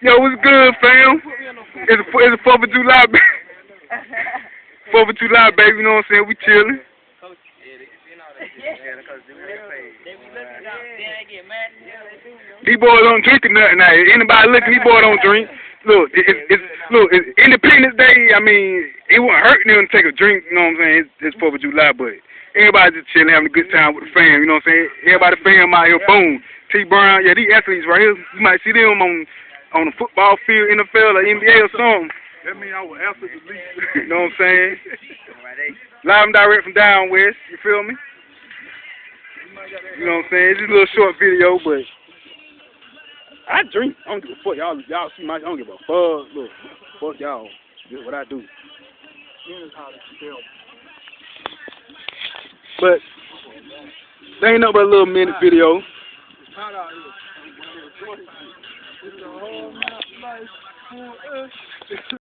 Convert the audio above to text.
Yo, what's good, fam? It's a 4th of July, baby. 4th of July, baby. You know what I'm saying? We chilling. These boys don't drink or nothing. Now, anybody looking, these boys don't drink. Look, it's Independence Day. I mean, it won't hurt them to take a drink. You know what I'm saying? It's 4th of July, but everybody just chilling, having a good time with the fam. You know what I'm saying? Everybody fam out here, boom. T Brown, yeah, these athletes right here. You might see them on the football field, NFL or NBA or something. That means I will answer the least. You know what I'm saying? Live and direct from down west. You feel me? You know what I'm saying? It's just a little short video, but I drink. I don't give a fuck. Y'all see my. I don't give a fuck. Look, fuck y'all. This is what I do. But there ain't nothing but a little minute video.